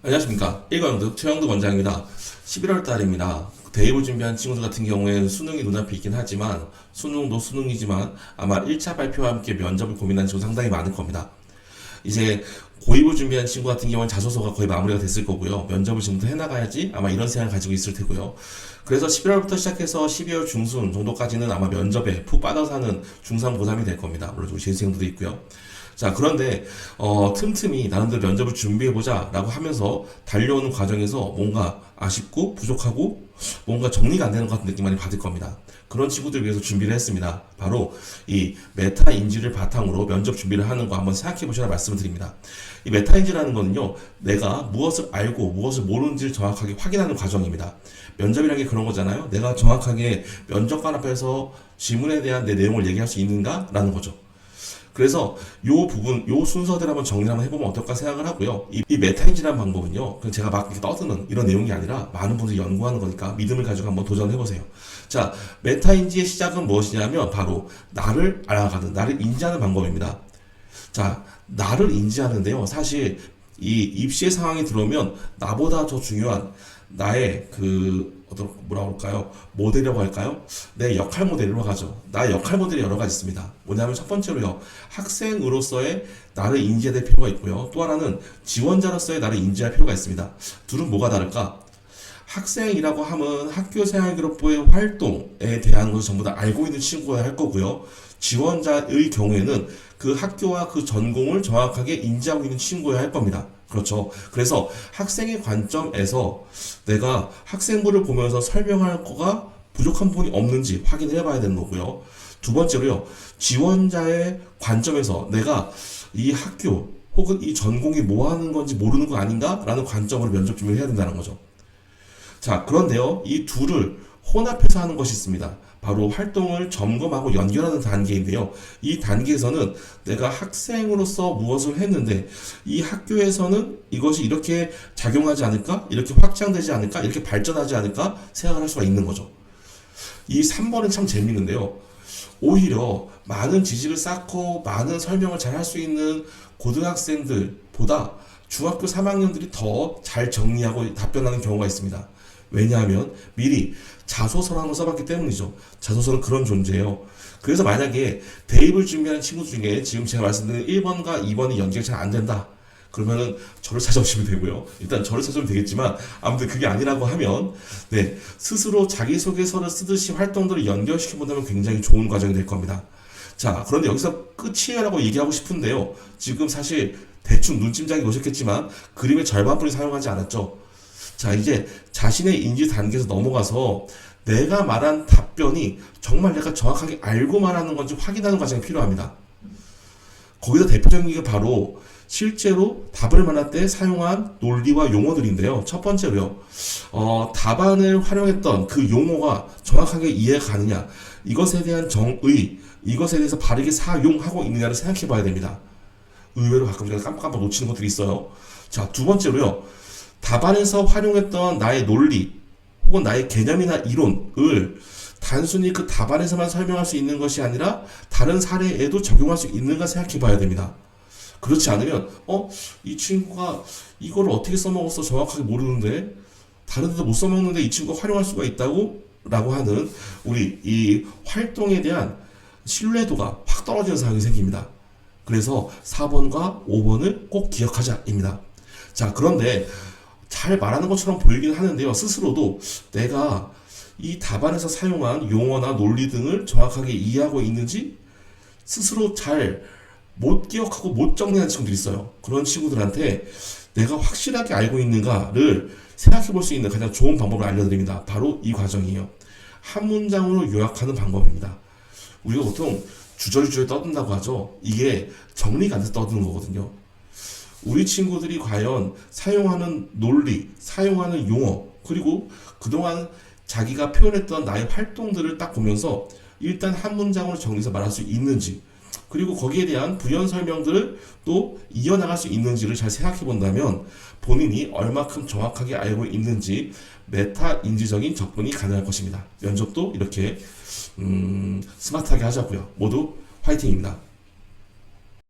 안녕하십니까. 1과영득 최영득 원장입니다. 11월 달입니다. 대입을 준비한 친구들 같은 경우에는 수능이 눈앞에 있긴 하지만 수능도 수능이지만 아마 1차 발표와 함께 면접을 고민하는 친구 상당히 많을 겁니다. 이제 고입을 준비한 친구 같은 경우는 자소서가 거의 마무리가 됐을 거고요. 면접을 지금부터 해나가야지 아마 이런 생각을 가지고 있을 테고요. 그래서 11월부터 시작해서 12월 중순 정도까지는 아마 면접에 푹 빠져서 하는 중3, 고3이 될 겁니다. 물론 우리 재수생들도 있고요. 자, 그런데 틈틈이 나름대로 면접을 준비해보자 라고 하면서 달려오는 과정에서 뭔가 아쉽고 부족하고 뭔가 정리가 안 되는 것 같은 느낌 많이 받을 겁니다. 그런 친구들 위해서 준비를 했습니다. 바로 이 메타 인지를 바탕으로 면접 준비를 하는 거 한번 생각해 보시라 말씀을 드립니다. 이 메타 인지라는 거는요, 내가 무엇을 알고 무엇을 모르는지를 정확하게 확인하는 과정입니다. 면접이라는 게 그런 거잖아요. 내가 정확하게 면접관 앞에서 질문에 대한 내 내용을 얘기할 수 있는가? 라는 거죠. 그래서 요 부분, 요 순서들 한번 정리를 한번 해보면 어떨까 생각을 하고요. 이 메타인지라는 방법은요, 그냥 제가 막 이렇게 떠드는 이런 내용이 아니라 많은 분들이 연구하는 거니까 믿음을 가지고 한번 도전해보세요. 자, 메타인지의 시작은 무엇이냐면 바로 나를 알아가는, 나를 인지하는 방법입니다. 자, 나를 인지하는데요. 사실 이 입시의 상황이 들어오면 나보다 더 중요한 나의 뭐라고 할까요? 모델이라고 할까요? 내 역할 모델로 가죠. 나의 역할 모델이 여러 가지 있습니다. 뭐냐면 첫 번째로요, 학생으로서의 나를 인지해야 될 필요가 있고요. 또 하나는 지원자로서의 나를 인지할 필요가 있습니다. 둘은 뭐가 다를까? 학생이라고 하면 학교생활기록부의 활동에 대한 것을 전부 다 알고 있는 친구가 할 거고요. 지원자의 경우에는 그 학교와 그 전공을 정확하게 인지하고 있는 친구여야 할 겁니다. 그렇죠. 그래서 학생의 관점에서 내가 학생부를 보면서 설명할 거가 부족한 부분이 없는지 확인해 봐야 되는 거고요. 두 번째로요, 지원자의 관점에서 내가 이 학교 혹은 이 전공이 뭐 하는 건지 모르는 거 아닌가? 라는 관점으로 면접 준비를 해야 된다는 거죠. 자, 그런데요, 이 둘을 혼합해서 하는 것이 있습니다. 바로 활동을 점검하고 연결하는 단계인데요. 이 단계에서는 내가 학생으로서 무엇을 했는데 이 학교에서는 이것이 이렇게 작용하지 않을까? 이렇게 확장되지 않을까? 이렇게 발전하지 않을까? 생각을 할 수가 있는 거죠. 이 3번은 참 재밌는데요. 오히려 많은 지식을 쌓고 많은 설명을 잘 할 수 있는 고등학생들보다 중학교 3학년들이 더 잘 정리하고 답변하는 경우가 있습니다. 왜냐하면 미리 자소서를 한번 써봤기 때문이죠. 자소서는 그런 존재예요. 그래서 만약에 대입을 준비하는 친구 중에 지금 제가 말씀드린 1번과 2번이 연결이 잘 안 된다. 그러면은 저를 찾아오시면 되고요. 일단 저를 찾아오면 되겠지만 아무튼 그게 아니라고 하면 네, 스스로 자기소개서를 쓰듯이 활동들을 연결시켜 본다면 굉장히 좋은 과정이 될 겁니다. 자, 그런데 여기서 끝이라고 얘기하고 싶은데요. 지금 사실 대충 눈찜장이 오셨겠지만 그림의 절반뿐이 사용하지 않았죠. 자, 이제 자신의 인지 단계에서 넘어가서 내가 말한 답변이 정말 내가 정확하게 알고 말하는 건지 확인하는 과정이 필요합니다. 거기서 대표적인 게 바로 실제로 답을 말할 때 사용한 논리와 용어들인데요. 첫 번째로요, 답안을 활용했던 그 용어가 정확하게 이해가 가느냐, 이것에 대한 정의, 이것에 대해서 바르게 사용하고 있느냐를 생각해 봐야 됩니다. 의외로 가끔 제가 깜빡깜빡 놓치는 것들이 있어요. 자, 두 번째로요, 답안에서 활용했던 나의 논리 혹은 나의 개념이나 이론을 단순히 그 답안에서만 설명할 수 있는 것이 아니라 다른 사례에도 적용할 수 있는가 생각해 봐야 됩니다. 그렇지 않으면 이 친구가 이걸 어떻게 써먹었어 정확하게 모르는데 다른 데도 못 써먹는데 이 친구가 활용할 수가 있다고? 라고 하는 우리 이 활동에 대한 신뢰도가 확 떨어지는 상황이 생깁니다. 그래서 4번과 5번을 꼭 기억하자입니다. 자, 그런데 잘 말하는 것처럼 보이긴 하는데요. 스스로도 내가 이 답안에서 사용한 용어나 논리 등을 정확하게 이해하고 있는지 스스로 잘 못 기억하고 못 정리하는 친구들이 있어요. 그런 친구들한테 내가 확실하게 알고 있는가를 생각해 볼 수 있는 가장 좋은 방법을 알려드립니다. 바로 이 과정이에요. 한 문장으로 요약하는 방법입니다. 우리가 보통 주저리주저리 떠든다고 하죠. 이게 정리가 안 돼서 떠드는 거거든요. 우리 친구들이 과연 사용하는 논리, 사용하는 용어, 그리고 그동안 자기가 표현했던 나의 활동들을 딱 보면서 일단 한 문장으로 정리해서 말할 수 있는지, 그리고 거기에 대한 부연 설명들을 또 이어나갈 수 있는지를 잘 생각해 본다면 본인이 얼마큼 정확하게 알고 있는지 메타 인지적인 접근이 가능할 것입니다. 면접도 이렇게 스마트하게 하자고요. 모두 화이팅입니다.